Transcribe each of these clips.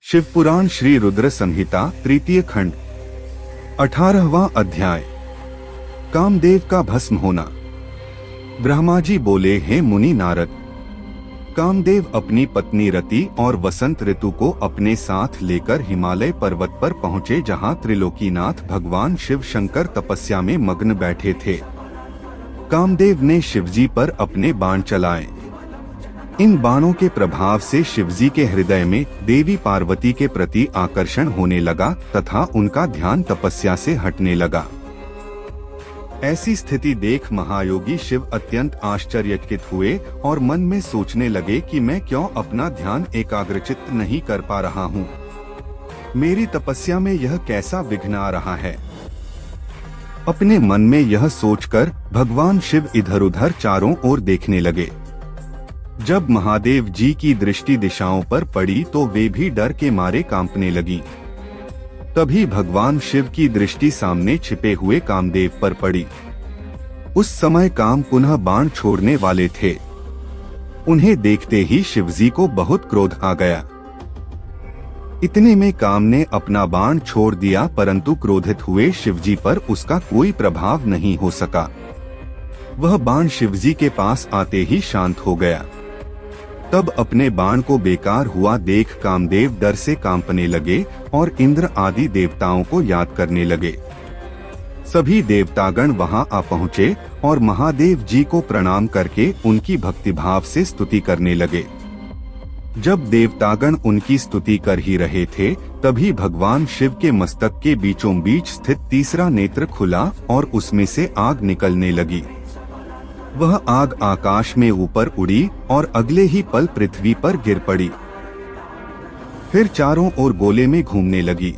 शिवपुराण श्री रुद्र संहिता तृतीय खंड 18वां अध्याय। कामदेव का भस्म होना। ब्रह्मा जी बोले, हे मुनि नारद, कामदेव अपनी पत्नी रति और वसंत ऋतु को अपने साथ लेकर हिमालय पर्वत पर पहुँचे, जहाँ त्रिलोकीनाथ भगवान शिव शंकर तपस्या में मग्न बैठे थे। कामदेव ने शिवजी पर अपने बाण चलाए। इन बाणों के प्रभाव से शिवजी के हृदय में देवी पार्वती के प्रति आकर्षण होने लगा तथा उनका ध्यान तपस्या से हटने लगा। ऐसी स्थिति देख महायोगी शिव अत्यंत आश्चर्यचकित हुए और मन में सोचने लगे कि मैं क्यों अपना ध्यान एकाग्रचित्त नहीं कर पा रहा हूँ। मेरी तपस्या में यह कैसा विघ्न आ रहा है। अपने मन में यह सोचकर भगवान शिव इधर उधर चारों ओर देखने लगे। जब महादेव जी की दृष्टि दिशाओं पर पड़ी तो वे भी डर के मारे कांपने लगी। तभी भगवान शिव की दृष्टि सामने छिपे हुए कामदेव पर पड़ी। उस समय काम पुनः बाण छोड़ने वाले थे। उन्हें देखते ही शिवजी को बहुत क्रोध आ गया। इतने में काम ने अपना बाण छोड़ दिया, परंतु क्रोधित हुए शिवजी पर उसका कोई प्रभाव नहीं हो सका। वह बाण शिवजी के पास आते ही शांत हो गया। तब अपने बाण को बेकार हुआ देख कामदेव डर से कांपने लगे और इंद्र आदि देवताओं को याद करने लगे। सभी देवतागण वहां आ पहुँचे और महादेव जी को प्रणाम करके उनकी भक्तिभाव से स्तुति करने लगे। जब देवतागण उनकी स्तुति कर ही रहे थे, तभी भगवान शिव के मस्तक के बीचों बीच स्थित तीसरा नेत्र खुला और उसमें से आग निकलने लगी। वह आग आकाश में ऊपर उड़ी और अगले ही पल पृथ्वी पर गिर पड़ी। फिर चारों ओर गोले में घूमने लगी।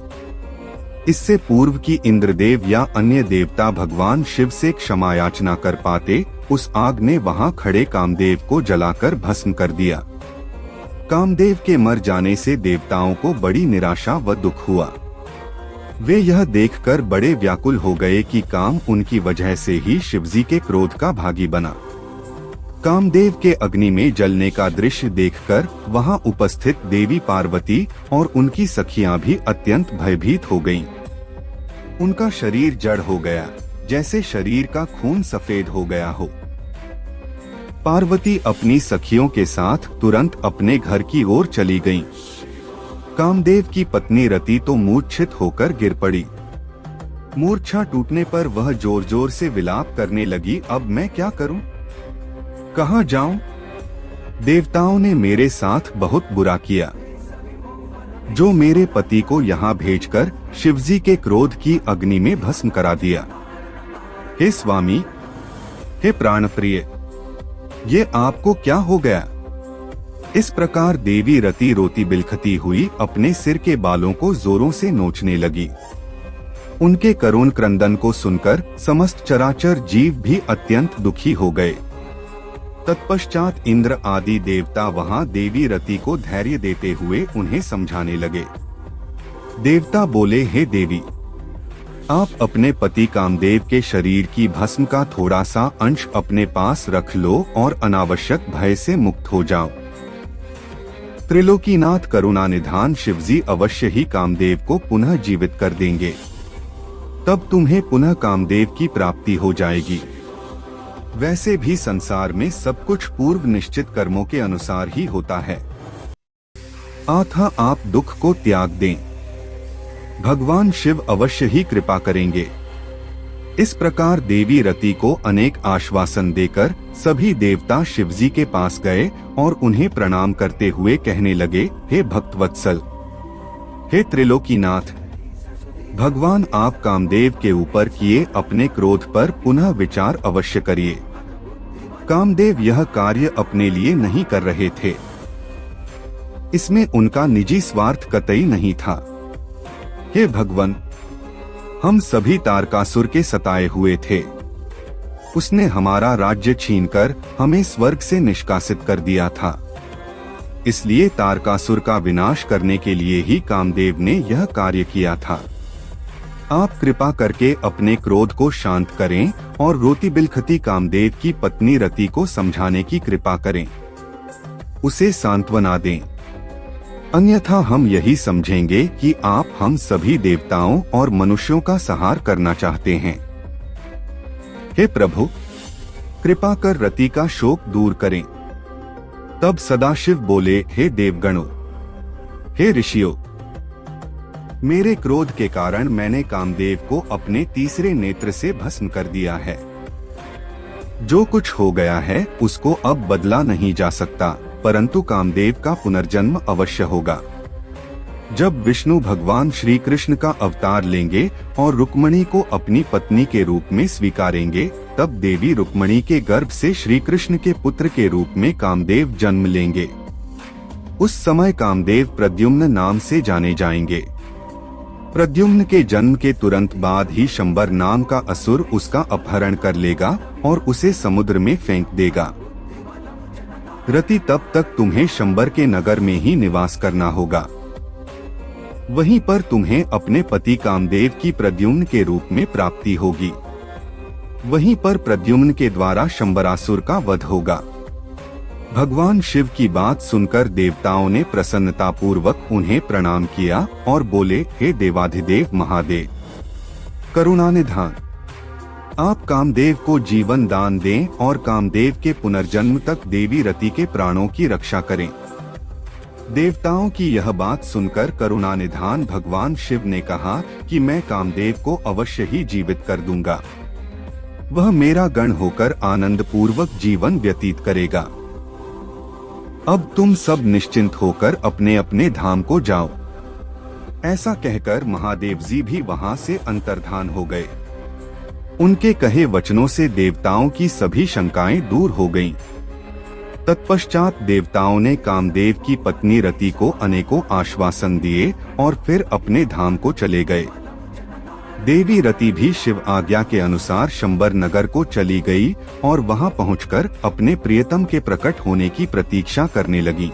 इससे पूर्व कि इंद्रदेव या अन्य देवता भगवान शिव से क्षमा याचना कर पाते, उस आग ने वहां खड़े कामदेव को जलाकर भस्म कर दिया। कामदेव के मर जाने से देवताओं को बड़ी निराशा व दुख हुआ। वे यह देखकर बड़े व्याकुल हो गए कि काम उनकी वजह से ही शिवजी के क्रोध का भागी बना। कामदेव के अग्नि में जलने का दृश्य देखकर वहां उपस्थित देवी पार्वती और उनकी सखियां भी अत्यंत भयभीत हो गईं। उनका शरीर जड़ हो गया, जैसे शरीर का खून सफेद हो गया हो। पार्वती अपनी सखियों के साथ तुरंत अपने घर की ओर चली गईं। कामदेव की पत्नी रति तो मूर्छित होकर गिर पड़ी। मूर्छा टूटने पर वह जोर जोर से विलाप करने लगी, अब मैं क्या करूं? कहां जाऊं? देवताओं ने मेरे साथ बहुत बुरा किया, जो मेरे पति को यहाँ भेजकर शिवजी के क्रोध की अग्नि में भस्म करा दिया। हे स्वामी, हे प्राणप्रिय, ये आपको क्या हो गया? इस प्रकार देवी रति रोती बिलखती हुई अपने सिर के बालों को जोरों से नोचने लगी। उनके करुण क्रंदन को सुनकर समस्त चराचर जीव भी अत्यंत दुखी हो गए। तत्पश्चात इंद्र आदि देवता वहां देवी रति को धैर्य देते हुए उन्हें समझाने लगे। देवता बोले, हे देवी, आप अपने पति कामदेव के शरीर की भस्म का थोड़ा सा अंश अपने पास रख लो और अनावश्यक भय से मुक्त हो जाओ। त्रिलोकीनाथ करुणा निधान शिवजी अवश्य ही कामदेव को पुनः जीवित कर देंगे। तब तुम्हें पुनः कामदेव की प्राप्ति हो जाएगी। वैसे भी संसार में सब कुछ पूर्व निश्चित कर्मों के अनुसार ही होता है। अतः आप दुख को त्याग दें, भगवान शिव अवश्य ही कृपा करेंगे। इस प्रकार देवी रति को अनेक आश्वासन देकर सभी देवता शिवजी के पास गए और उन्हें प्रणाम करते हुए कहने लगे, हे भक्तवत्सल, हे त्रिलोकीनाथ, भगवान आप कामदेव के ऊपर किए अपने क्रोध पर पुनः विचार अवश्य करिए। कामदेव यह कार्य अपने लिए नहीं कर रहे थे। इसमें उनका निजी स्वार्थ कतई नहीं था। हे भगवान, हम सभी तारकासुर के सताए हुए थे। उसने हमारा राज्य छीनकर हमें स्वर्ग से निष्कासित कर दिया था। इसलिए तारकासुर का विनाश करने के लिए ही कामदेव ने यह कार्य किया था। आप कृपा करके अपने क्रोध को शांत करें और रोती बिलखती कामदेव की पत्नी रति को समझाने की कृपा करें, उसे सांत्वना दें। अन्यथा हम यही समझेंगे कि आप हम सभी देवताओं और मनुष्यों का संहार करना चाहते हैं। हे प्रभु, कृपा कर रति का शोक दूर करें। तब सदाशिव बोले, हे देवगणों, हे ऋषियों, मेरे क्रोध के कारण मैंने कामदेव को अपने तीसरे नेत्र से भस्म कर दिया है। जो कुछ हो गया है उसको अब बदला नहीं जा सकता, परंतु कामदेव का पुनर्जन्म अवश्य होगा। जब विष्णु भगवान श्री कृष्ण का अवतार लेंगे और रुक्मणी को अपनी पत्नी के रूप में स्वीकारेंगे, तब देवी रुक्मणी के गर्भ से श्री कृष्ण के पुत्र के रूप में कामदेव जन्म लेंगे। उस समय कामदेव प्रद्युम्न नाम से जाने जाएंगे। प्रद्युम्न के जन्म के तुरंत बाद ही शंबर नाम का असुर उसका अपहरण कर लेगा और उसे समुद्र में फेंक देगा। रति, तब तक तुम्हें शंबर के नगर में ही निवास करना होगा। वहीं पर तुम्हें अपने पति कामदेव की प्रद्युम्न के रूप में प्राप्ति होगी। वहीं पर प्रद्युम्न के द्वारा शंबरासुर का वध होगा। भगवान शिव की बात सुनकर देवताओं ने प्रसन्नता पूर्वक उन्हें प्रणाम किया और बोले, हे देवाधिदेव महादेव, करुणानिधान, आप कामदेव को जीवन दान दें और कामदेव के पुनर्जन्म तक देवी रति के प्राणों की रक्षा करें। देवताओं की यह बात सुनकर करुणानिधान भगवान शिव ने कहा कि मैं कामदेव को अवश्य ही जीवित कर दूंगा। वह मेरा गण होकर आनंद पूर्वक जीवन व्यतीत करेगा। अब तुम सब निश्चिंत होकर अपने अपने धाम को जाओ। ऐसा कहकर महादेव जी भी वहां से अंतर्धान हो गए। उनके कहे वचनों से देवताओं की सभी शंकाएं दूर हो गईं। तत्पश्चात देवताओं ने कामदेव की पत्नी रति को अनेकों आश्वासन दिए और फिर अपने धाम को चले गए। देवी रति भी शिव आज्ञा के अनुसार शंबर नगर को चली गई और वहां पहुंचकर अपने प्रियतम के प्रकट होने की प्रतीक्षा करने लगी।